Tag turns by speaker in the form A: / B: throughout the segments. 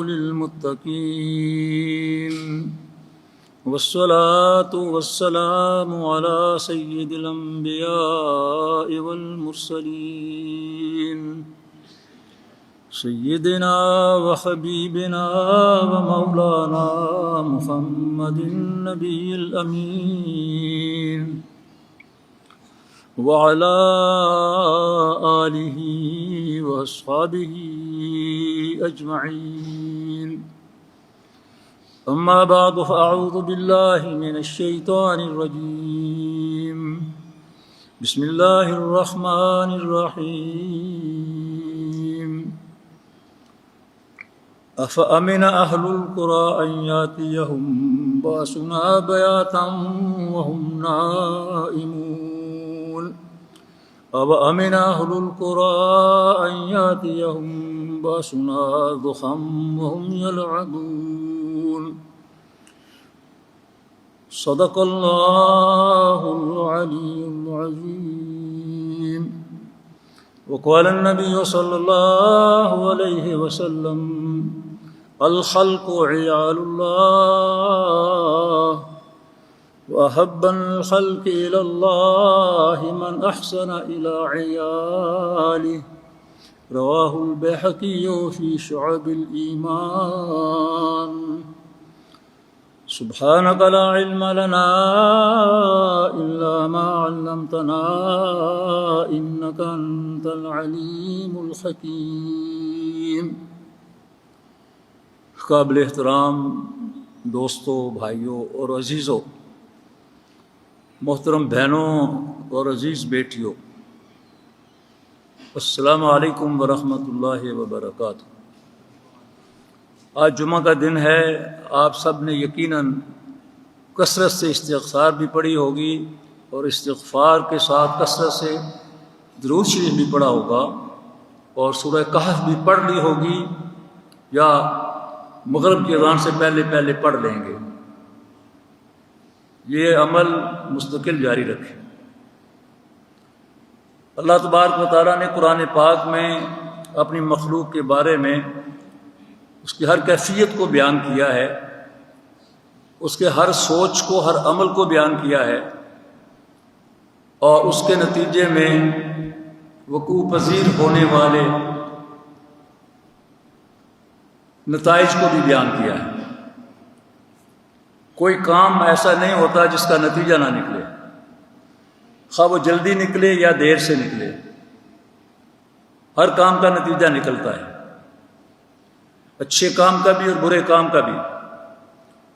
A: للمتقين والصلاة والسلام على سيد الأنبياء والمرسلين سيدنا وحبيبنا ومولانا محمد النبي الأمين وعلى آله وأصحابه أجمعين أما بعد فأعوذ بالله من الشيطان الرجيم بسم الله الرحمن الرحيم أفأمن أهل القرى أن يأتيهم بأسنا بياتا وهم نائمون أفأمن أهل القرى أن يأتيهم بأسنا ضحى وهم يلعبون صدق الله العلي العظيم وقال النبي صلى الله عليه وسلم الخلق عيال الله وأحب الخلق إلى الله من أحسن إلى عياله رواه البيهقي في شعب الإيمان سبحانك لا علم لنا إلا ما علمتنا إنك أنت العليم الحكيم. قابل احترام دوستوں، بھائیوں اور عزیزوں، محترم بہنوں اور عزیز بیٹیوں، السلام علیکم ورحمۃ اللہ وبرکاتہ. آج جمعہ کا دن ہے. آپ سب نے یقیناً کثرت سے استغفار بھی پڑھی ہوگی اور استغفار کے ساتھ کثرت سے درود شریف بھی پڑھا ہوگا اور سورہ کہف بھی پڑھ لی ہوگی یا مغرب کی اذان سے پہلے پڑھ لیں گے. یہ عمل مستقل جاری رکھیں. اللہ تبارک و تعالیٰ نے قرآن پاک میں اپنی مخلوق کے بارے میں اس کی ہر کیفیت کو بیان کیا ہے، اس کے ہر سوچ کو، ہر عمل کو بیان کیا ہے، اور اس کے نتیجے میں وقوع پذیر ہونے والے نتائج کو بھی بیان کیا ہے. کوئی کام ایسا نہیں ہوتا جس کا نتیجہ نہ نکلے، خواہ وہ جلدی نکلے یا دیر سے نکلے، ہر کام کا نتیجہ نکلتا ہے، اچھے کام کا بھی اور برے کام کا بھی،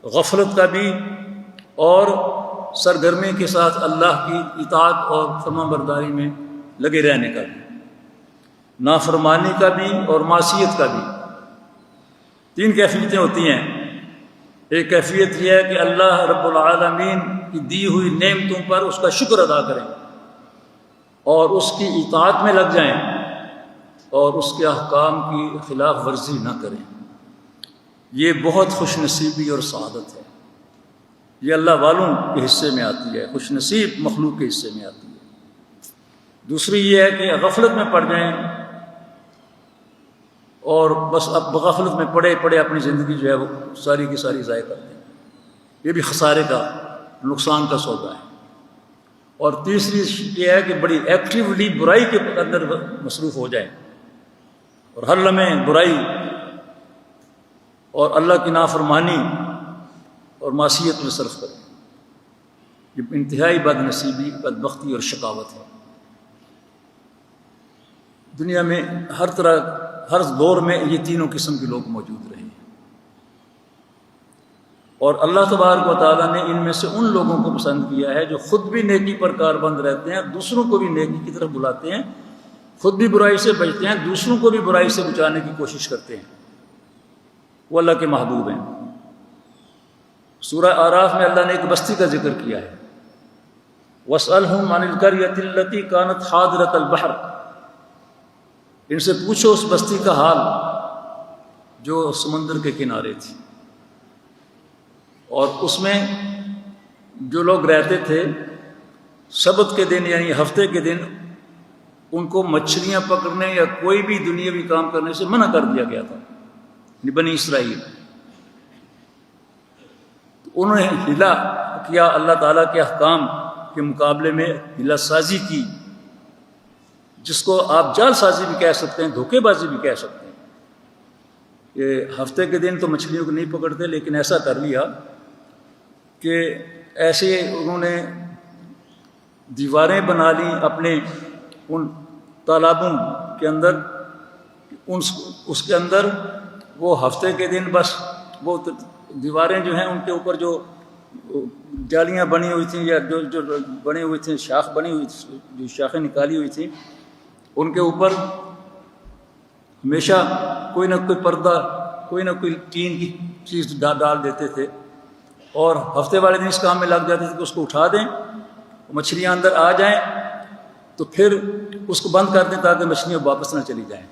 A: غفلت کا بھی اور سرگرمی کے ساتھ اللہ کی اطاعت اور فرمانبرداری میں لگے رہنے کا بھی، نافرمانی کا بھی اور معصیت کا بھی. 3 کیفیتیں ہوتی ہیں. ایک کیفیت یہ ہے کہ اللہ رب العالمین کی دی ہوئی نعمتوں پر اس کا شکر ادا کریں اور اس کی اطاعت میں لگ جائیں اور اس کے احکام کی خلاف ورزی نہ کریں. یہ بہت خوش نصیبی اور سعادت ہے. یہ اللہ والوں کے حصے میں آتی ہے، خوش نصیب مخلوق کے حصے میں آتی ہے. دوسری یہ ہے کہ غفلت میں پڑ جائیں اور بس اب غفلت میں پڑے اپنی زندگی جو ہے وہ ساری کی ساری ضائع کر دیں. یہ بھی خسارے کا، نقصان کا سودا ہے. اور تیسری یہ ہے کہ بڑی ایکٹیولی برائی کے اندر مصروف ہو جائیں اور ہر لمحے برائی اور اللہ کی نافرمانی اور معصیت میں صرف کریں. یہ انتہائی بد نصیبی، بدبختی اور شقاوت ہے. دنیا میں ہر دور میں یہ تینوں قسم کے لوگ موجود رہے ہیں، اور اللہ تبارک و تعالیٰ نے ان میں سے ان لوگوں کو پسند کیا ہے جو خود بھی نیکی پر کاربند رہتے ہیں، دوسروں کو بھی نیکی کی طرف بلاتے ہیں، خود بھی برائی سے بچتے ہیں، دوسروں کو بھی برائی سے بچانے کی کوشش کرتے ہیں. وہ اللہ کے محبوب ہیں. سورہ اعراف میں اللہ نے ایک بستی کا ذکر کیا ہے، وَاسْأَلْهُمْ عَنِ الْقَرْيَةِ الَّتِي كَانَتْ حَاضِرَةَ الْبَحْرِ. ان سے پوچھو اس بستی کا حال جو سمندر کے کنارے تھی، اور اس میں جو لوگ رہتے تھے سبت کے دن یعنی ہفتے کے دن ان کو مچھلیاں پکڑنے یا کوئی بھی دنیاوی کام کرنے سے منع کر دیا گیا تھا. بنی اسرائیل، انہوں نے ہلا کیا، اللہ تعالیٰ کے احکام کے مقابلے میں ہلا سازی کی، جس کو آپ جال سازی بھی کہہ سکتے ہیں، دھوکے بازی بھی کہہ سکتے ہیں، کہ ہفتے کے دن تو مچھلیوں کو نہیں پکڑتے، لیکن ایسا کر لیا کہ ایسے انہوں نے دیواریں بنا لیں اپنے ان تالابوں کے اندر، اس کے اندر وہ ہفتے کے دن بس وہ دیواریں جو ہیں ان کے اوپر جو جالیاں بنی ہوئی تھیں یا جو بنے ہوئے تھے، شاخ بنی ہوئی، جو شاخیں نکالی ہوئی تھیں، ان کے اوپر ہمیشہ کوئی نہ کوئی پردہ، کوئی نہ کوئی ٹین کی چیز ڈال دیتے تھے، اور ہفتے والے دن اس کام میں لگ جاتے تھے کہ اس کو اٹھا دیں، مچھلیاں اندر آ جائیں تو پھر اس کو بند کر دیں تاکہ مچھلیاں واپس نہ چلی جائیں،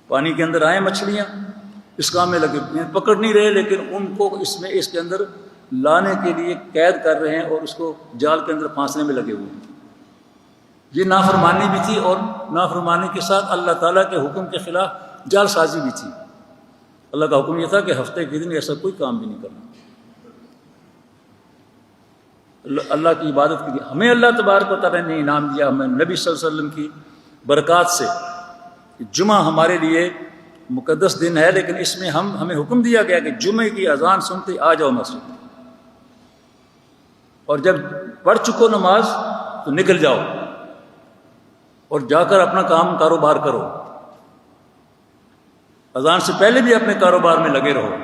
A: پانی کے اندر آئیں مچھلیاں، اس کام میں لگے ہوئے ہیں، پکڑ نہیں رہے لیکن ان کو اس کے اندر لانے کے لیے قید کر رہے ہیں اور اس کو جال کے اندر پھانسنے میں لگے ہوئے ہیں۔ یہ نافرمانی بھی تھی، اور نافرمانی کے ساتھ اللہ تعالیٰ کے حکم کے خلاف جال سازی بھی تھی۔ اللہ کا حکم یہ تھا کہ ہفتے کے دن ایسا کوئی کام بھی نہیں کرنا، اللہ کی عبادت کے لیے۔ ہمیں اللہ تبارک و تعالیٰ نے انعام دیا، ہمیں نبی صلی اللہ علیہ وسلم کی برکات سے، جمعہ ہمارے لیے مقدس دن ہے، لیکن اس میں ہمیں حکم دیا گیا کہ جمعے کی اذان سنتے آ جاؤ مسجد، اور جب پڑھ چکو نماز تو نکل جاؤ اور جا کر اپنا کام کاروبار کرو، اذان سے پہلے بھی اپنے کاروبار میں لگے رہو۔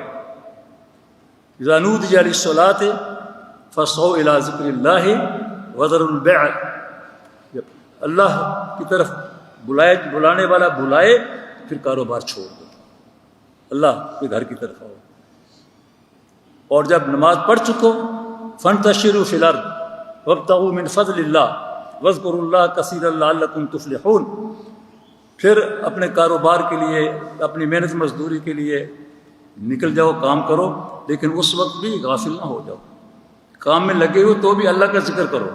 A: اذا نودی للصلاۃ فاسعوا الی ذکر اللہ وذروا البیع، جب اللہ کی طرف بلانے والا بلائے پھر کاروبار چھوڑ دو، اللہ کے گھر کی طرف آؤ، اور جب نماز پڑھ چکو فانتشروا فی الارض وابتغوا من فضل اللہ واذکروا اللہ کثیرا لعلکم تفلحون، پھر اپنے کاروبار کے لیے، اپنی محنت مزدوری کے لیے نکل جاؤ، کام کرو، لیکن اس وقت بھی غافل نہ ہو جاؤ، کام میں لگے ہو تو بھی اللہ کا ذکر کرو،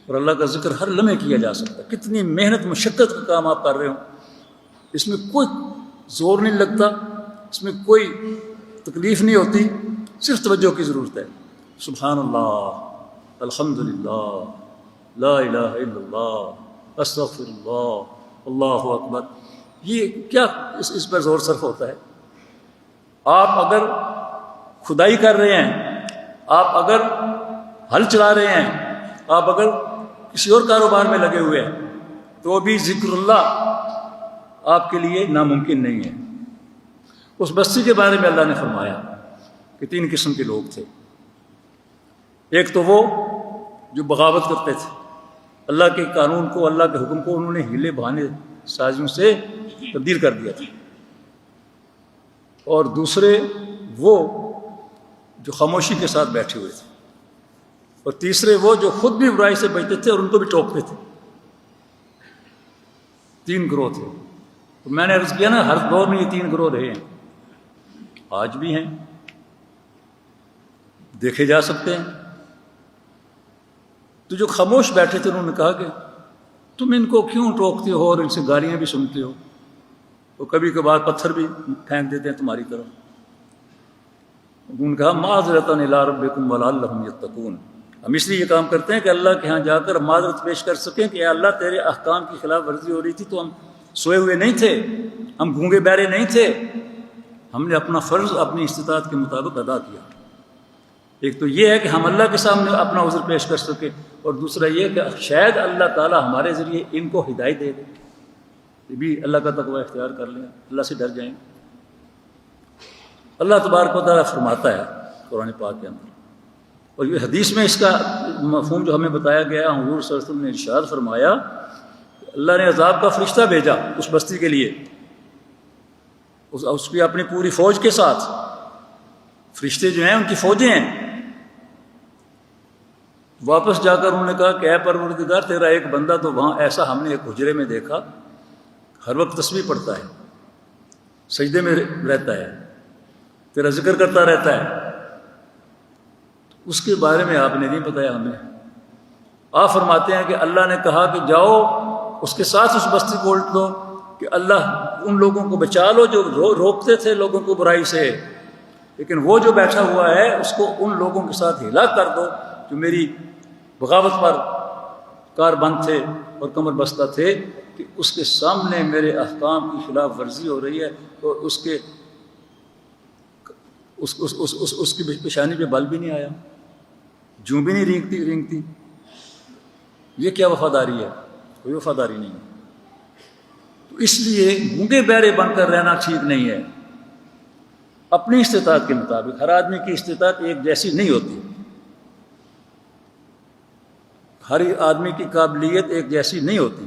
A: اور اللہ کا ذکر ہر لمحے کیا جا سکتا ہے۔ کتنی محنت مشقت کا کام آپ کر رہے ہو، اس میں کوئی زور نہیں لگتا، اس میں کوئی تکلیف نہیں ہوتی، صرف توجہ کی ضرورت ہے۔ سبحان اللہ، الحمدللہ، لا الہ الا اللہ، استغفر اللہ، اللہ اکبر، یہ کیا اس پر زور صرف ہوتا ہے؟ آپ اگر کھدائی کر رہے ہیں، آپ اگر ہل چلا رہے ہیں، آپ اگر کسی اور کاروبار میں لگے ہوئے ہیں، تو بھی ذکر اللہ آپ کے لیے ناممکن نہیں ہے۔ اس بستی کے بارے میں اللہ نے فرمایا کہ 3 قسم کے لوگ تھے۔ ایک تو وہ جو بغاوت کرتے تھے، اللہ کے قانون کو، اللہ کے حکم کو انہوں نے ہیلے بہانے سازیوں سے تبدیل کر دیا تھا، اور دوسرے وہ جو خاموشی کے ساتھ بیٹھے ہوئے تھے، اور تیسرے وہ جو خود بھی برائی سے بچتے تھے اور ان کو بھی ٹوکتے تھے۔ 3 گروہ تھے، تو میں نے عرض کیا نا، ہر دور میں یہ 3 گروہ رہے ہیں، آج بھی ہیں، دیکھے جا سکتے ہیں۔ تو جو خاموش بیٹھے تھے انہوں نے کہا کہ تم ان کو کیوں ٹوکتے ہو اور ان سے گالیاں بھی سنتے ہو، تو کبھی کبھار پتھر بھی پھینک دیتے ہیں تمہاری طرف۔ انہوں نے کہا معذرۃ الی ربکم ولعلہم یتقون، ہم اس لیے یہ کام کرتے ہیں کہ اللہ کے ہاں جا کر معذرت پیش کر سکیں کہ اے اللہ تیرے احکام کی خلاف ورزی ہو رہی تھی تو ہم سوئے ہوئے نہیں تھے، ہم گونگے بہرے نہیں تھے، ہم نے اپنا فرض اپنی استطاعت کے مطابق ادا کیا۔ ایک تو یہ ہے کہ ہم اللہ کے سامنے اپنا عذر پیش کر سکیں، اور دوسرا یہ کہ شاید اللہ تعالی ہمارے ذریعے ان کو ہدایت دے دے، یہ بھی اللہ کا تقوی اختیار کر لیں، اللہ سے ڈر جائیں۔ اللہ تبارک و تعالیٰ فرماتا ہے قرآن پاک کے اندر، اور یہ حدیث میں اس کا مفہوم جو ہمیں بتایا گیا، حضور صلی اللہ علیہ وسلم نے ارشاد فرمایا، اللہ نے عذاب کا فرشتہ بھیجا اس بستی کے لیے، اس کی اپنی پوری فوج کے ساتھ، فرشتے جو ہیں ان کی فوجیں ہیں۔ واپس جا کر انہوں نے کہا کہ اے پروردگار، تیرا ایک بندہ تو وہاں ایسا ہم نے ایک حجرے میں دیکھا، ہر وقت تسبیح پڑھتا ہے، سجدے میں رہتا ہے، تیرا ذکر کرتا رہتا ہے، اس کے بارے میں آپ نے نہیں بتایا ہمیں۔ آپ فرماتے ہیں کہ اللہ نے کہا کہ جاؤ اس کے ساتھ اس بستی کو الٹ دو کہ اللہ ان لوگوں کو بچا لو جو روکتے تھے لوگوں کو برائی سے، لیکن وہ جو بیٹھا ہوا ہے اس کو ان لوگوں کے ساتھ ہلاک کر دو جو میری بغاوت پر کار بند تھے اور کمر بستہ تھے، کہ اس کے سامنے میرے احکام کی خلاف ورزی ہو رہی ہے اور اس کی پیشانی پہ بل بھی نہیں آیا، جوں بھی نہیں رینگتی۔ یہ کیا وفاداری ہے؟ کوئی وفاداری نہیں ہے۔ تو اس لیے گونگے بہرے بن کر رہنا ٹھیک نہیں ہے۔ اپنی استطاعت کے مطابق، ہر آدمی کی استطاعت ایک جیسی نہیں ہوتی، ہر آدمی کی قابلیت ایک جیسی نہیں ہوتی،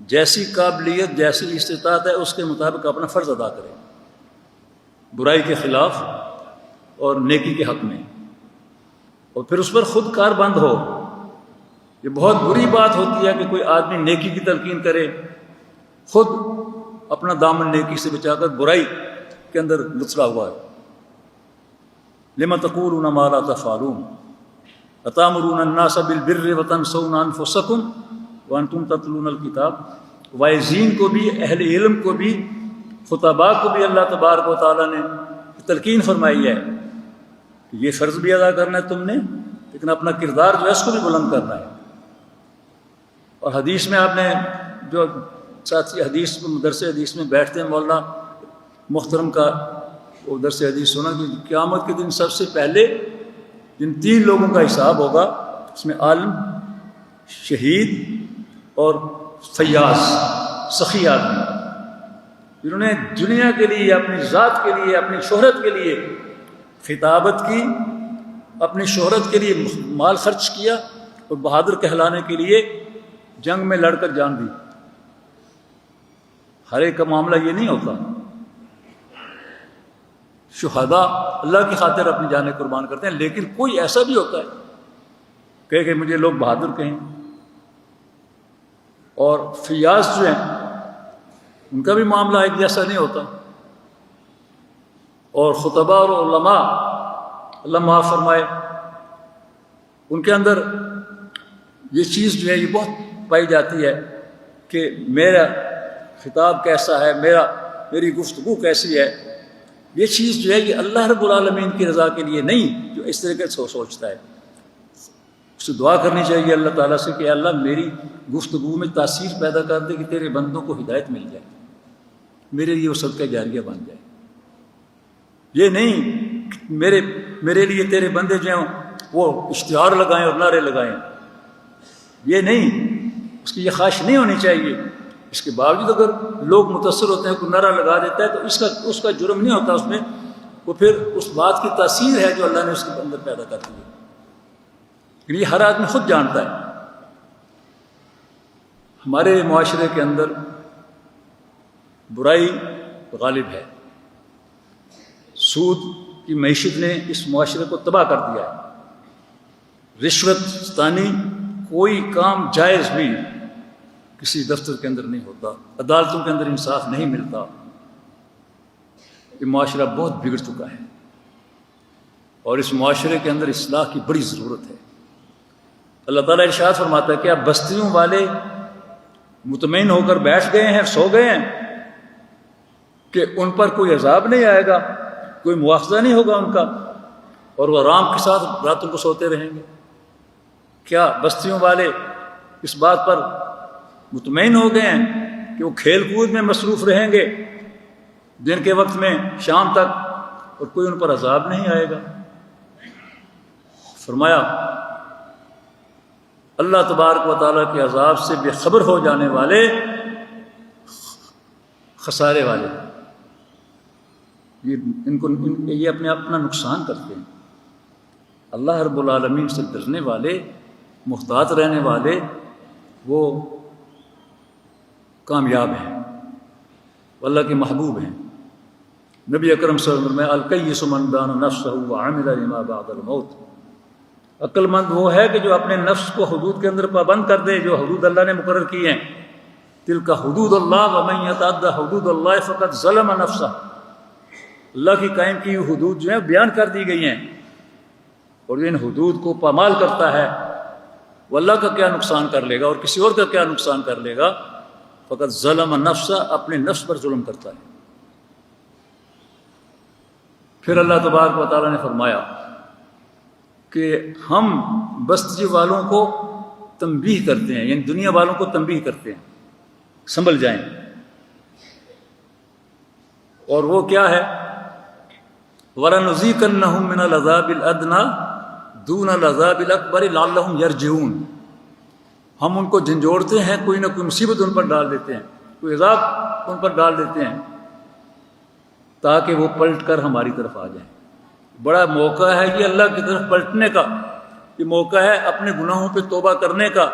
A: جیسی قابلیت جیسی استطاعت ہے اس کے مطابق اپنا فرض ادا کرے، برائی کے خلاف اور نیکی کے حق میں، اور پھر اس پر خود کار بند ہو۔ یہ بہت بری بات ہوتی ہے کہ کوئی آدمی نیکی کی تلقین کرے، خود اپنا دامن نیکی سے بچا کر برائی کے اندر لچڑا ہوا ہے۔ لِمَ تَقُولُونَ مَا لَا تَفْعَلُونَ أَتَأْمُرُونَ النَّاسَ بِالْبِرِّ وَتَنْسَوْنَ أَنفُسَكُمْ وَأَنْتُمْ تَتْلُونَ الْكِتَابَ۔ وائزین کو بھی، اہل علم کو بھی، خطباء کو بھی اللہ تبارک و تعالیٰ نے تلقین فرمائی ہے کہ یہ فرض بھی ادا کرنا ہے تم نے، لیکن اپنا کردار جو ہے اس کو بھی بلند کرنا ہے۔ اور حدیث میں آپ نے جو ساتھی حدیث درس حدیث میں بیٹھتے ہیں مولانا محترم کا وہ درس حدیث سنا کہ قیامت کے دن سب سے پہلے جن 3 لوگوں کا حساب ہوگا اس میں عالم، شہید اور فیاض، سخی آدمی، جنہوں نے دنیا کے لیے، اپنی ذات کے لیے، اپنی شہرت کے لیے خطابت کی، اپنی شہرت کے لیے مال خرچ کیا اور بہادر کہلانے کے لیے جنگ میں لڑ کر جان دی۔ ہر ایک کا معاملہ یہ نہیں ہوتا۔ شہداء اللہ کی خاطر اپنی جانیں قربان کرتے ہیں، لیکن کوئی ایسا بھی ہوتا ہے کہ مجھے لوگ بہادر کہیں، اور فیاض جو ہیں ان کا بھی معاملہ ایک جیسا نہیں ہوتا۔ اور خطباء اور علماء اللہ معاف فرمائے، ان کے اندر یہ چیز جو ہے یہ بہت پائی جاتی ہے کہ میرا خطاب کیسا ہے، میری گفتگو کیسی ہے۔ یہ چیز جو ہے یہ اللہ رب العالمین کی رضا کے لیے نہیں، جو اس طریقے سے سوچتا ہے۔ اسے دعا کرنی چاہیے اللہ تعالیٰ سے کہ اللہ میری گفتگو میں تاثیر پیدا کر دے کہ تیرے بندوں کو ہدایت مل جائے، میرے لیے وہ صدقہ جاریہ بن جائے۔ یہ نہیں میرے لیے تیرے بندے جو ہیں وہ اشتہار لگائیں اور نعرے لگائیں، یہ نہیں، اس کی یہ خواہش نہیں ہونی چاہیے۔ اس کے باوجود اگر لوگ متاثر ہوتے ہیں، کوئی نعرہ لگا دیتا ہے تو اس کا جرم نہیں ہوتا، اس میں وہ پھر اس بات کی تاثیر ہے جو اللہ نے اس کے اندر پیدا کر دی ہے۔ یہ ہر آدمی خود جانتا ہے۔ ہمارے معاشرے کے اندر برائی غالب ہے، سود کی معیشت نے اس معاشرے کو تباہ کر دیا ہے۔ رشوت ستانی، کوئی کام جائز بھی کسی دفتر کے اندر نہیں ہوتا، عدالتوں کے اندر انصاف نہیں ملتا۔ یہ معاشرہ بہت بگڑ چکا ہے اور اس معاشرے کے اندر اصلاح کی بڑی ضرورت ہے۔ اللہ تعالیٰ ارشاد فرماتا ہے کہ آپ بستیوں والے مطمئن ہو کر بیٹھ گئے ہیں، سو گئے ہیں کہ ان پر کوئی عذاب نہیں آئے گا، کوئی مواخذہ نہیں ہوگا ان کا، اور وہ آرام کے ساتھ راتوں کو سوتے رہیں گے۔ کیا بستیوں والے اس بات پر مطمئن ہو گئے ہیں کہ وہ کھیل کود میں مصروف رہیں گے دن کے وقت میں شام تک اور کوئی ان پر عذاب نہیں آئے گا؟ فرمایا اللہ تبارک و تعالیٰ کے عذاب سے بے خبر ہو جانے والے خسارے والے، یہ اپنا نقصان کرتے ہیں۔ اللہ رب العالمین سے ڈرنے والے، محتاط رہنے والے، وہ کامیاب ہیں، وہ اللہ کے محبوب ہیں۔ نبی اکرم صلی اللہ علیہ وسلم میں الکیس من دان نفسہ وعمل لما بعد الموت، عقل مند وہ ہے کہ جو اپنے نفس کو حدود کے اندر پابند کر دے، جو حدود اللہ نے مقرر کی ہیں۔ تلک حدود اللہ ومن یتعد حدود اللہ فقد ظلم نفسہ، اللہ کی قائم کی حدود جو ہیں بیان کر دی گئی ہیں، اور ان حدود کو پامال کرتا ہے وہ اللہ کا کیا نقصان کر لے گا اور کسی اور کا کیا نقصان کر لے گا۔ فقط ظلم نفسہ، اپنے نفس پر ظلم کرتا ہے۔ پھر اللہ تبارک و تعالیٰ نے فرمایا کہ ہم بستی والوں کو تنبیہ کرتے ہیں، یعنی دنیا والوں کو تنبیہ کرتے ہیں سنبھل جائیں۔ اور وہ کیا ہے؟ وَلَنُذِيقَنَّهُم مِّنَ الْعَذَابِ الْأَدْنَىٰ دُونَ الْعَذَابِ الْأَكْبَرِ لَعَلَّهُمْ يَرْجِعُونَ۔ ہم ان کو جھنجھوڑتے ہیں، کوئی نہ کوئی مصیبت ان پر ڈال دیتے ہیں، کوئی عذاب ان پر ڈال دیتے ہیں تاکہ وہ پلٹ کر ہماری طرف آ جائیں۔ بڑا موقع ہے یہ اللہ کی طرف پلٹنے کا، یہ موقع ہے اپنے گناہوں پہ توبہ کرنے کا،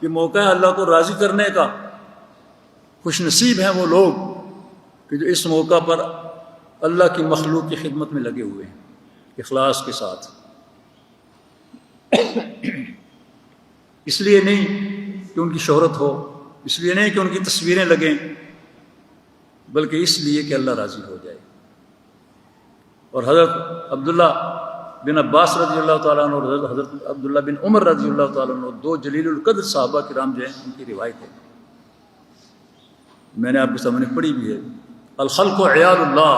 A: یہ موقع ہے اللہ کو راضی کرنے کا۔ خوش نصیب ہیں وہ لوگ کہ جو اس موقع پر اللہ کی مخلوق کی خدمت میں لگے ہوئے ہیں اخلاص کے ساتھ۔ اس لیے نہیں کہ ان کی شہرت ہو، اس لیے نہیں کہ ان کی تصویریں لگیں، بلکہ اس لیے کہ اللہ راضی ہو جائے۔ اور حضرت عبداللہ بن عباس رضی اللہ تعالیٰ عنہ اور حضرت عبداللہ بن عمر رضی اللہ تعالیٰ عنہ، دو جلیل القدر صحابہ کرام جو ہیں، ان کی روایت ہے، میں نے آپ کے سامنے پڑھی بھی ہے۔ الخلق عیال اللہ،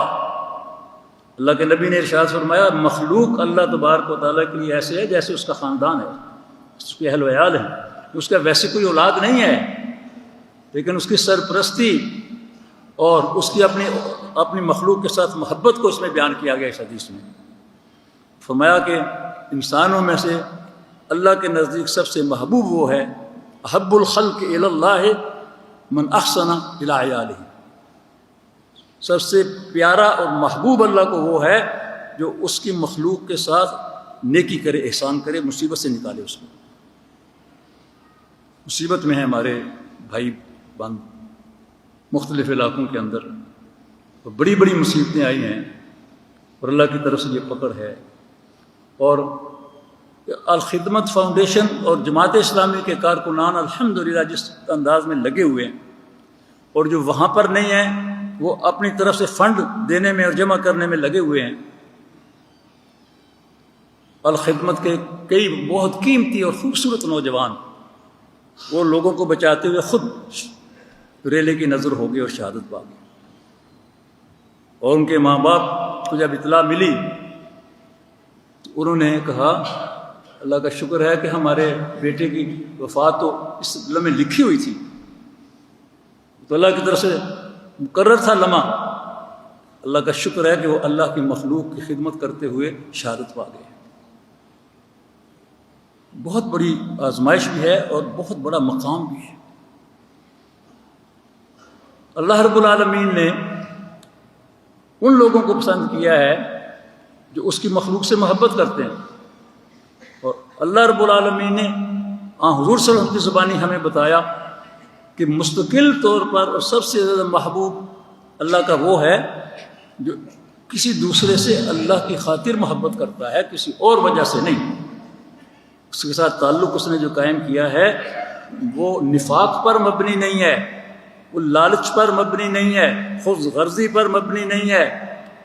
A: اللہ کے نبی نے ارشاد فرمایا مخلوق اللہ تبارک و تعالیٰ کے لیے ایسے ہے جیسے اس کا خاندان ہے، اس کے اہل و عیال ہیں، اس کا ویسے کوئی اولاد نہیں ہے، لیکن اس کی سرپرستی اور اس کی اپنی مخلوق کے ساتھ محبت کو اس میں بیان کیا گیا۔ اس حدیث میں فرمایا کہ انسانوں میں سے اللہ کے نزدیک سب سے محبوب وہ ہے، احب الخلق الی اللہ من احسن الی عیالہ، سب سے پیارا اور محبوب اللہ کو وہ ہے جو اس کی مخلوق کے ساتھ نیکی کرے، احسان کرے، مصیبت سے نکالے اس کو۔ مصیبت میں ہیں ہمارے بھائی بہن مختلف علاقوں کے اندر، اور بڑی بڑی مصیبتیں آئی ہیں، اور اللہ کی طرف سے یہ پکڑ ہے۔ اور الخدمت فاؤنڈیشن اور جماعت اسلامی کے کارکنان الحمدللہ جس انداز میں لگے ہوئے ہیں، اور جو وہاں پر نہیں ہیں وہ اپنی طرف سے فنڈ دینے میں اور جمع کرنے میں لگے ہوئے ہیں۔ الخدمت کے کئی بہت قیمتی اور خوبصورت نوجوان وہ لوگوں کو بچاتے ہوئے خود ریلے کی نظر ہو گئے اور شہادت پا گئے۔ اور ان کے ماں باپ کو جب اطلاع ملی تو انہوں نے کہا اللہ کا شکر ہے کہ ہمارے بیٹے کی وفات تو اس لمحے لکھی ہوئی تھی، تو اللہ کی طرف سے مقرر تھا لمحہ، اللہ کا شکر ہے کہ وہ اللہ کی مخلوق کی خدمت کرتے ہوئے شہادت پا گئے۔ بہت بڑی آزمائش بھی ہے اور بہت بڑا مقام بھی ہے۔ اللہ رب العالمین نے ان لوگوں کو پسند کیا ہے جو اس کی مخلوق سے محبت کرتے ہیں، اور اللہ رب العالمین نے حضور صلی اللہ علیہ وسلم کی زبانی ہمیں بتایا کہ مستقل طور پر اور سب سے زیادہ محبوب اللہ کا وہ ہے جو کسی دوسرے سے اللہ کی خاطر محبت کرتا ہے، کسی اور وجہ سے نہیں۔ اس کے ساتھ تعلق اس نے جو قائم کیا ہے وہ نفاق پر مبنی نہیں ہے، وہ لالچ پر مبنی نہیں ہے، خود غرضی پر مبنی نہیں ہے،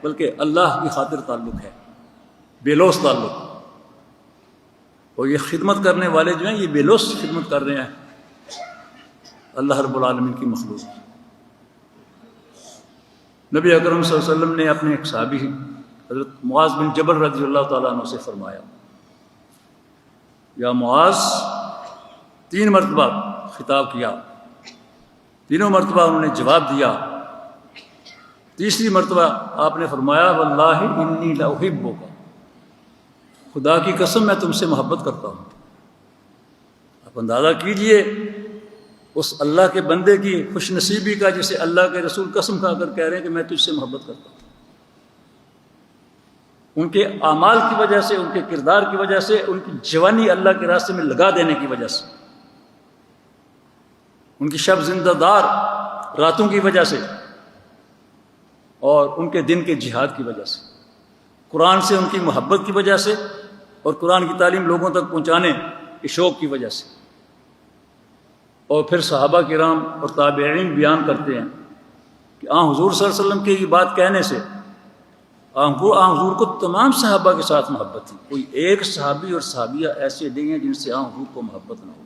A: بلکہ اللہ کی خاطر تعلق ہے، بے لوث تعلق۔ اور یہ خدمت کرنے والے جو ہیں یہ بے لوث خدمت کر رہے ہیں اللہ رب العالمین کی مخلوق۔ نبی اکرم صلی اللہ علیہ وسلم نے اپنے ایک صحابی حضرت معاذ بن جبل رضی اللہ تعالیٰ عنہ سے فرمایا، یا معاذ، 3 مرتبہ خطاب کیا، تینوں مرتبہ انہوں نے جواب دیا، تیسری مرتبہ آپ نے فرمایا واللہ انی لاحبک، خدا کی قسم میں تم سے محبت کرتا ہوں۔ آپ اندازہ کیجئے اس اللہ کے بندے کی خوش نصیبی کا جسے اللہ کے رسول قسم کھا کر کہہ رہے ہیں کہ میں تجھ سے محبت کرتا ہوں۔ ان کے اعمال کی وجہ سے، ان کے کردار کی وجہ سے، ان کی جوانی اللہ کے راستے میں لگا دینے کی وجہ سے، ان کی شب زندہ دار راتوں کی وجہ سے، اور ان کے دن کے جہاد کی وجہ سے، قرآن سے ان کی محبت کی وجہ سے، اور قرآن کی تعلیم لوگوں تک پہنچانے کے شوق کی وجہ سے۔ اور پھر صحابہ کرام اور تابعین بیان کرتے ہیں کہ حضور صلی اللہ علیہ وسلم کی یہ بات کہنے سے حضور کو تمام صحابہ کے ساتھ محبت تھی، کوئی ایک صحابی اور صحابیہ ایسے نہیں ہیں جن سے حضور کو محبت نہ ہو۔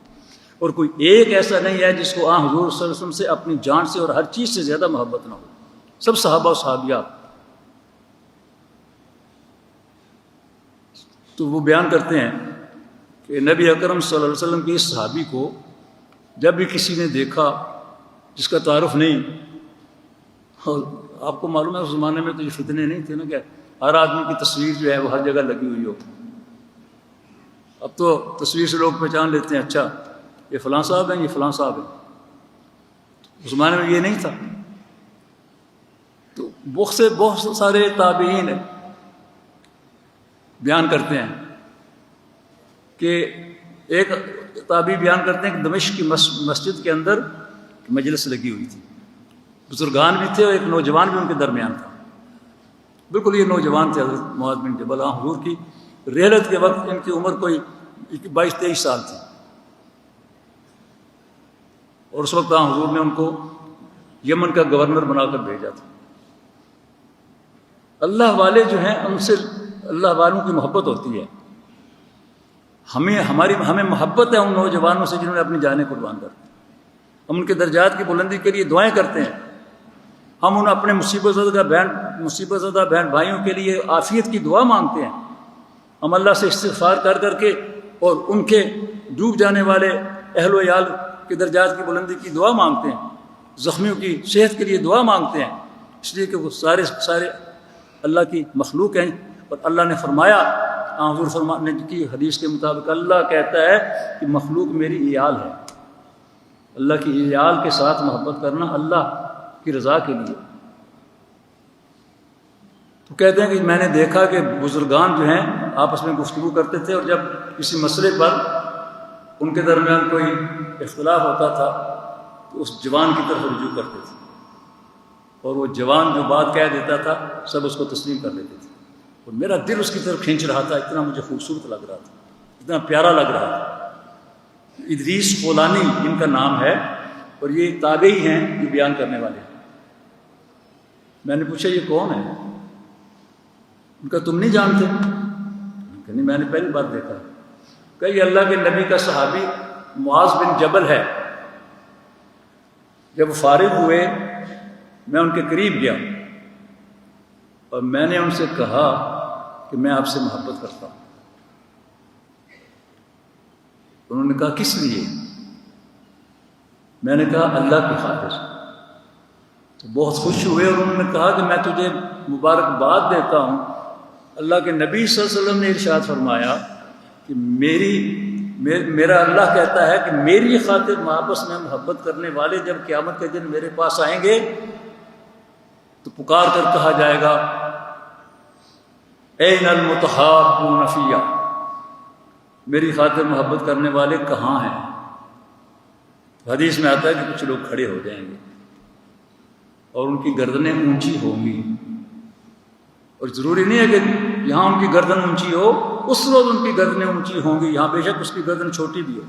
A: اور کوئی ایک ایسا نہیں ہے جس کو حضور صلی اللہ علیہ وسلم سے اپنی جان سے اور ہر چیز سے زیادہ محبت نہ ہو. سب صحابہ و صحابیات. تو وہ بیان کرتے ہیں کہ نبی اکرم صلی اللہ علیہ وسلم کے اس صحابی کو جب بھی کسی نے دیکھا جس کا تعارف نہیں، اور آپ کو معلوم ہے اس زمانے میں تو یہ فتنے نہیں تھے نا کہ ہر آدمی کی تصویر جو ہے وہ ہر جگہ لگی ہوئی ہو. اب تو تصویر سے لوگ پہچان لیتے ہیں، اچھا یہ فلاں صاحب ہیں، یہ فلاں صاحب ہیں. اس زمانے میں یہ نہیں تھا. تو بہت سارے تابعین بیان کرتے ہیں کہ ایک تابعی بیان کرتے ہیں کہ دمشق کی مسجد کے اندر مجلس لگی ہوئی تھی. بزرگان بھی تھے اور ایک نوجوان بھی ان کے درمیان تھا. بالکل یہ نوجوان تھے حضرت معاذ بن جبل. حضور کی رحلت کے وقت ان کی عمر کوئی 22-23 سال تھی، اور اس وقت حضور نے ان کو یمن کا گورنر بنا کر بھیجا تھا. اللہ والے جو ہیں ان سے اللہ والوں کی محبت ہوتی ہے. ہمیں محبت ہے ان نوجوانوں سے جنہوں نے اپنی جانیں قربان کر دی. ہم ان کے درجات کی بلندی کے لیے دعائیں کرتے ہیں. ہم ان اپنے مصیبت زدہ بہن بھائیوں کے لیے عافیت کی دعا مانگتے ہیں. ہم اللہ سے استغفار کر کے اور ان کے ڈوب جانے والے اہل و عیال کے درجات کی بلندی کی دعا مانگتے ہیں. زخمیوں کی صحت کے لیے دعا مانگتے ہیں، اس لیے کہ وہ سارے اللہ کی مخلوق ہیں. اور اللہ نے فرمایا، حضور فرمانے کی حدیث کے مطابق اللہ کہتا ہے کہ مخلوق میری عیال ہے. اللہ کی عیال کے ساتھ محبت کرنا اللہ کی رضا کے لیے. تو کہتے ہیں کہ میں نے دیکھا کہ بزرگان جو ہیں آپس میں گفتگو کرتے تھے، اور جب کسی مسئلے پر ان کے درمیان کوئی اختلاف ہوتا تھا تو اس جوان کی طرف رجوع کرتے تھے، اور وہ جوان جو بات کہہ دیتا تھا سب اس کو تسلیم کر لیتے تھے. اور میرا دل اس کی طرف کھینچ رہا تھا، اتنا مجھے خوبصورت لگ رہا تھا، اتنا پیارا لگ رہا تھا. ادریس خولانی ان کا نام ہے، اور یہ تابعی ہیں یہ بیان کرنے والے. میں نے پوچھا یہ کون ہے؟ ان کا تم نہیں جانتے؟ کہ نہیں، میں نے پہلی بار دیکھا. کہ یہ اللہ کے نبی کا صحابی معاذ بن جبل ہے. جب فارغ ہوئے میں ان کے قریب گیا اور میں نے ان سے کہا کہ میں آپ سے محبت کرتا ہوں. انہوں نے کہا کس لیے؟ میں نے کہا اللہ کی خاطر. تو بہت خوش ہوئے اور انہوں نے کہا کہ میں تجھے مبارکباد دیتا ہوں. اللہ کے نبی صلی اللہ علیہ وسلم نے ارشاد فرمایا کہ میرا اللہ کہتا ہے کہ میری خاطر آپس میں محبت کرنے والے جب قیامت کے دن میرے پاس آئیں گے تو پکار کر کہا جائے گا این المتحابون فیہ، میری خاطر محبت کرنے والے کہاں ہیں؟ حدیث میں آتا ہے کہ کچھ لوگ کھڑے ہو جائیں گے اور ان کی گردنیں اونچی ہوں گی. اور ضروری نہیں ہے کہ یہاں ان کی گردن اونچی ہو، اس روز ان کی گردنیں اونچی ہوں گی، یہاں بے شک اس کی گردن چھوٹی بھی ہو.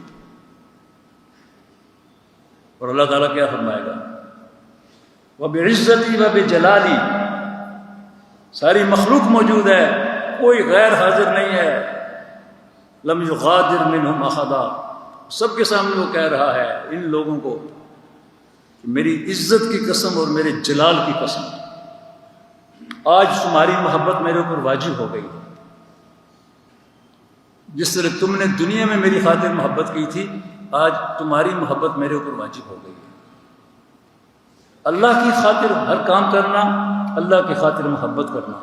A: اور اللہ تعالیٰ کیا فرمائے گا؟ وَبِعِزَّتِي وَبِجَلَالِي، ساری مخلوق موجود ہے، کوئی غیر حاضر نہیں ہے. لم یغادر منہم احدا، سب کے سامنے وہ کہہ رہا ہے ان لوگوں کو کہ میری عزت کی قسم اور میرے جلال کی قسم، آج تمہاری محبت میرے اوپر واجب ہو گئی. جس طرح تم نے دنیا میں میری خاطر محبت کی تھی، آج تمہاری محبت میرے اوپر واجب ہو گئی. اللہ کی خاطر ہر کام کرنا، اللہ کی خاطر محبت کرنا،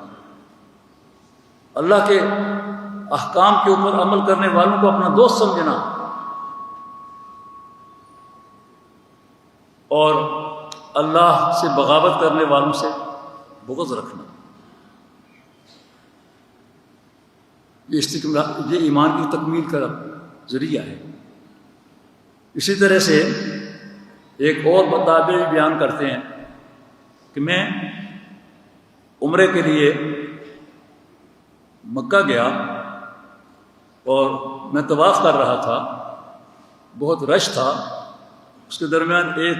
A: اللہ کے احکام کے اوپر عمل کرنے والوں کو اپنا دوست سمجھنا، اور اللہ سے بغاوت کرنے والوں سے بغض رکھنا. یہ ایمان کی تکمیل کا ذریعہ ہے. اسی طرح سے ایک اور تابعی بیان کرتے ہیں کہ میں عمرے کے لیے مکہ گیا اور میں طواف کر رہا تھا، بہت رش تھا. اس کے درمیان ایک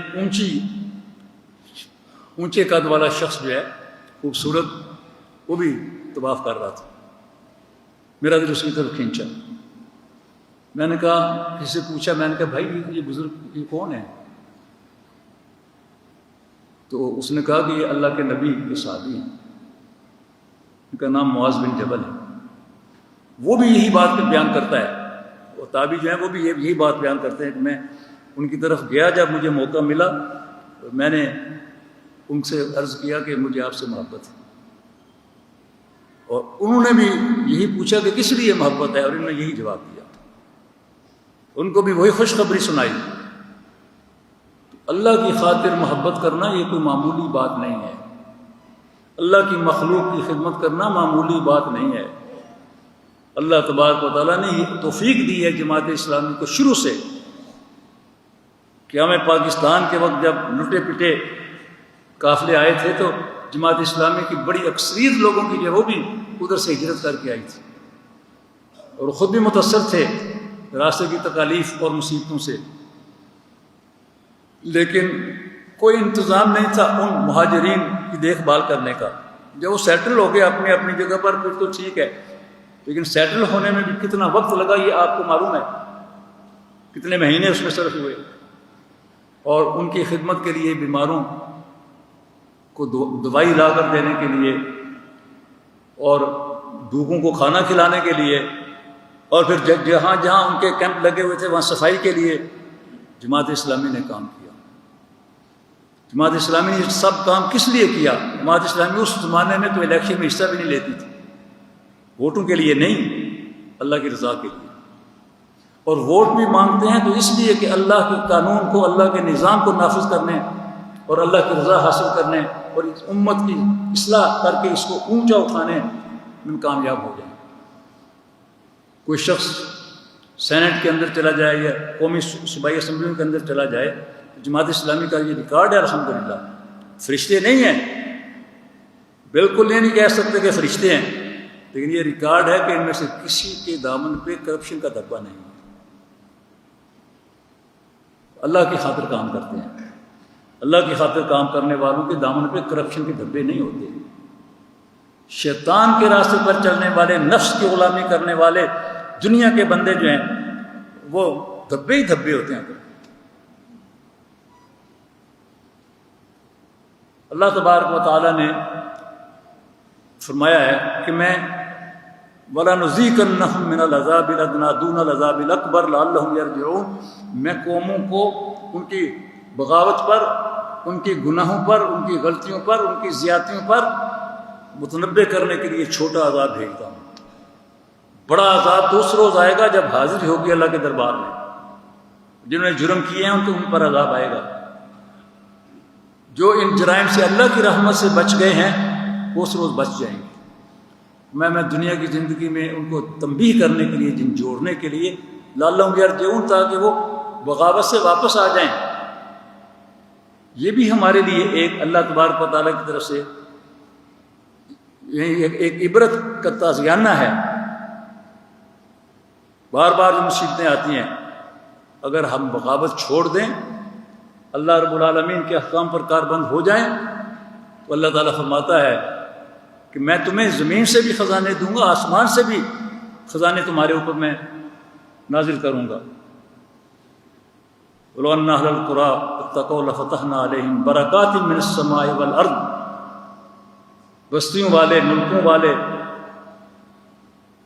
A: اونچے قد والا شخص جو ہے خوبصورت، وہ بھی طواف کر رہا تھا. میرا دل اس کی طرف کھینچا. میں نے کہا کسی سے پوچھا، میں نے کہا بھائی یہ بزرگ یہ کون ہے؟ تو اس نے کہا کہ یہ اللہ کے نبی کے صحابی ہیں، ان کا نام معاذ بن جبل ہے۔ وہ بھی یہی بات بیان کرتا ہے، وہ تابعی جو ہیں وہ بھی یہی بات بیان کرتے ہیں کہ میں ان کی طرف گیا، جب مجھے موقع ملا میں نے ان سے عرض کیا کہ مجھے آپ سے محبت ہے، اور انہوں نے بھی یہی پوچھا کہ کس لیے محبت ہے، اور انہوں نے یہی جواب دیا، ان کو بھی وہی خوشخبری سنائی۔ اللہ کی خاطر محبت کرنا یہ کوئی معمولی بات نہیں ہے، اللہ کی مخلوق کی خدمت کرنا معمولی بات نہیں ہے۔ اللہ تبارک و تعالیٰ نے یہ توفیق دی ہے جماعت اسلامی کو شروع سے، کہ ہمیں پاکستان کے وقت جب لٹے پٹے قافلے آئے تھے تو جماعت اسلامی کی بڑی اکثریت لوگوں کی جو وہ بھی ادھر سے ہجرت کر کے آئی تھی، اور خود بھی متاثر تھے راستے کی تکالیف اور مصیبتوں سے، لیکن کوئی انتظام نہیں تھا ان مہاجرین کی دیکھ بھال کرنے کا۔ جب وہ سیٹل ہو گئے اپنی اپنی جگہ پر پھر تو ٹھیک ہے، لیکن سیٹل ہونے میں بھی کتنا وقت لگا یہ آپ کو معلوم ہے، کتنے مہینے اس میں صرف ہوئے، اور ان کی خدمت کے لیے بیماروں کو دوائی لا کر دینے کے لیے، اور بھوکوں کو کھانا کھلانے کے لیے، اور پھر جہاں جہاں ان کے کیمپ لگے ہوئے تھے وہاں صفائی کے لیے جماعت اسلامی نے کام کیا۔ جماعت اسلامی نے سب کام کس لیے کیا؟ جماعت اسلامی اس زمانے میں تو الیکشن میں حصہ بھی نہیں لیتی تھی، ووٹوں کے لیے نہیں، اللہ کی رضا کے لیے، اور ووٹ بھی مانگتے ہیں تو اس لیے کہ اللہ کے قانون کو، اللہ کے نظام کو نافذ کرنے اور اللہ کی رضا حاصل کرنے اور اس امت کی اصلاح کر کے اس کو اونچا اٹھانے میں کامیاب ہو جائیں۔ کوئی شخص سینٹ کے اندر چلا جائے یا قومی صوبائی اسمبلیوں کے اندر چلا جائے، جماعت اسلامی کا یہ ریکارڈ ہے الحمدللہ۔ فرشتے نہیں ہیں، بالکل یہ نہیں کہہ سکتے کہ فرشتے ہیں، لیکن یہ ریکارڈ ہے کہ ان میں سے کسی کے دامن پہ کرپشن کا دھبہ نہیں ہے، اللہ کی خاطر کام کرتے ہیں۔ اللہ کی خاطر کام کرنے والوں کے دامن پہ کرپشن کے دھبے نہیں ہوتے۔ شیطان کے راستے پر چلنے والے، نفس کی غلامی کرنے والے دنیا کے بندے جو ہیں وہ دھبے ہی دھبے ہوتے ہیں۔ اللہ تبارک و تعالیٰ نے فرمایا ہے کہ میں وَلَنُذِيقَنَّهُم مِّنَ الْعَذَابِ الْأَدْنَىٰ دُونَ الْعَذَابِ الْأَكْبَرِ لَعَلَّهُمْ يَرْجِعُونَ، میں قوموں کو ان کی بغاوت پر، ان کے گناہوں پر، ان کی غلطیوں پر، ان کی زیادتیوں پر متنبع کرنے کے لیے چھوٹا عذاب بھیجتا ہوں۔ بڑا عذاب تو اس روز آئے گا جب حاضری ہوگی اللہ کے دربار میں، جنہوں نے جرم کیے ہیں ان پر عذاب آئے گا۔ جو ان جرائم سے اللہ کی رحمت سے بچ گئے ہیں وہ اس روز بچ جائیں گے۔ میں دنیا کی زندگی میں ان کو تنبیہ کرنے کے لیے، جن جوڑنے کے لیے، لعلہم یرجعون، تاکہ وہ بغاوت سے واپس آ جائیں۔ یہ بھی ہمارے لیے ایک اللہ تبارک و تعالیٰ کی طرف سے ایک عبرت کا تازیانہ ہے۔ بار بار جو مصیبتیں آتی ہیں، اگر ہم بغاوت چھوڑ دیں، اللہ رب العالمین کے احکام پر کاربند ہو جائیں، تو اللہ تعالیٰ فرماتا ہے کہ میں تمہیں زمین سے بھی خزانے دوں گا، آسمان سے بھی خزانے تمہارے اوپر میں نازل کروں گا۔ وَلَوْ أَنَّ أَهْلَ الْقُرَىٰ اتَّقَوْا لَفَتَحْنَا عَلَيْهِمْ بَرَكَاتٍ مِّنَ السَّمَاءِ وَالْأَرْضِ، بستیوں والے، ملکوں والے،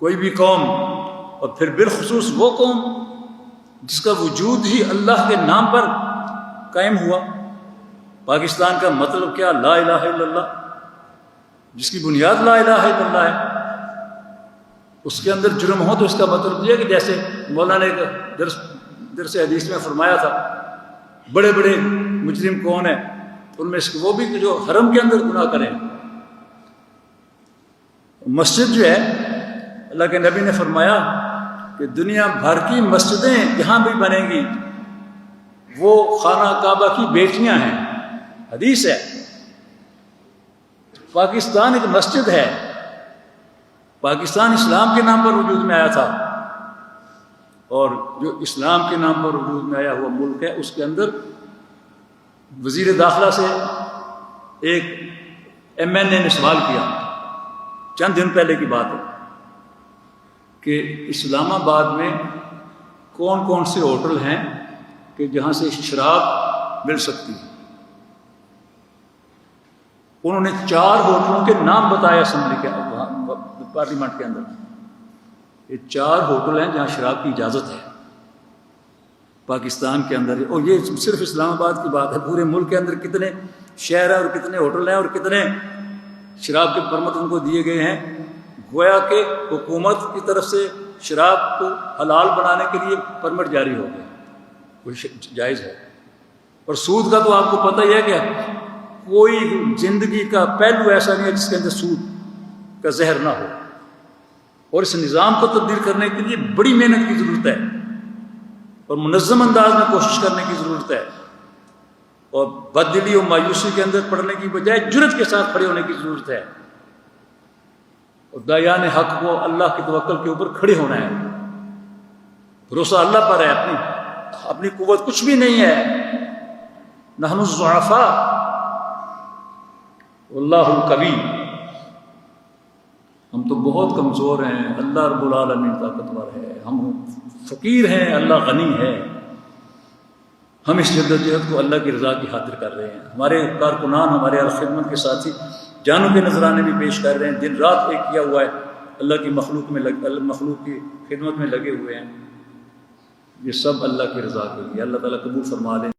A: کوئی بھی قوم، اور پھر بالخصوص وہ قوم جس کا وجود ہی اللہ کے نام پر قائم ہوا۔ پاکستان کا مطلب کیا؟ لا الہ الا اللہ، جس کی بنیاد لا الہ الا اللہ ہے۔ اس کے اندر جرم ہو تو اس کا مطلب یہ ہے کہ جیسے مولانا نے درس حدیث میں فرمایا تھا، بڑے بڑے مجرم کون ہیں؟ ان میں سے وہ بھی جو حرم کے اندر گناہ کریں۔ مسجد جو ہے، اللہ کے نبی نے فرمایا کہ دنیا بھر کی مسجدیں جہاں بھی بنیں گی وہ خانہ کعبہ کی بیٹیاں ہیں، حدیث ہے۔ پاکستان ایک مسجد ہے، پاکستان اسلام کے نام پر وجود میں آیا تھا، اور جو اسلام کے نام پر وجود میں آیا ہوا ملک ہے، اس کے اندر وزیر داخلہ سے ایک MNA نے سوال کیا، چند دن پہلے کی بات ہے، کہ اسلام آباد میں کون کون سے ہوٹل ہیں کہ جہاں سے شراب مل سکتی ہے. انہوں نے 4 ہوٹلوں کے نام بتائے اسمبلی کے پارلیمنٹ کے اندر. یہ 4 ہوٹل ہیں جہاں شراب کی اجازت ہے پاکستان کے اندر. اور یہ صرف اسلام آباد کی بات ہے، پورے ملک کے اندر کتنے شہر ہیں اور کتنے ہوٹل ہیں اور کتنے شراب کے پرمٹ ان کو دیے گئے ہیں. گویا کہ حکومت کی طرف سے شراب کو حلال بنانے کے لیے پرمٹ جاری ہو گیا، وہ جائز ہے. اور سود کا تو آپ کو پتہ ہی ہے کہ کوئی زندگی کا پہلو ایسا نہیں ہے جس کے اندر سود کا زہر نہ ہو. اور اس نظام کو تبدیل کرنے کے لیے بڑی محنت کی ضرورت ہے اور منظم انداز میں کوشش کرنے کی ضرورت ہے. اور بددلی اور مایوسی کے اندر پڑنے کی بجائے جرأت کے ساتھ کھڑے ہونے کی ضرورت ہے. اور دایان حق کو اللہ کی توکل کے اوپر کھڑے ہونا ہے. بھروسہ اللہ پر ہے، اپنی قوت کچھ بھی نہیں ہے. نحن الضعفاء واللہ القوی. ہم تو بہت کمزور ہیں، اللہ رب العالمین طاقتور ہے. ہم فقیر ہیں، اللہ غنی ہے. ہم اس جدوجہد کو اللہ کی رضا کی خاطر کر رہے ہیں. ہمارے کارکنان، ہمارے خدمت کے ساتھی جانوں کے نذرانے بھی پیش کر رہے ہیں. دن رات ایک کیا ہوا ہے، اللہ کی مخلوق کی خدمت میں لگے ہوئے ہیں. یہ سب اللہ کی رضا کے لیے. اللہ تعالیٰ قبول فرما لیں.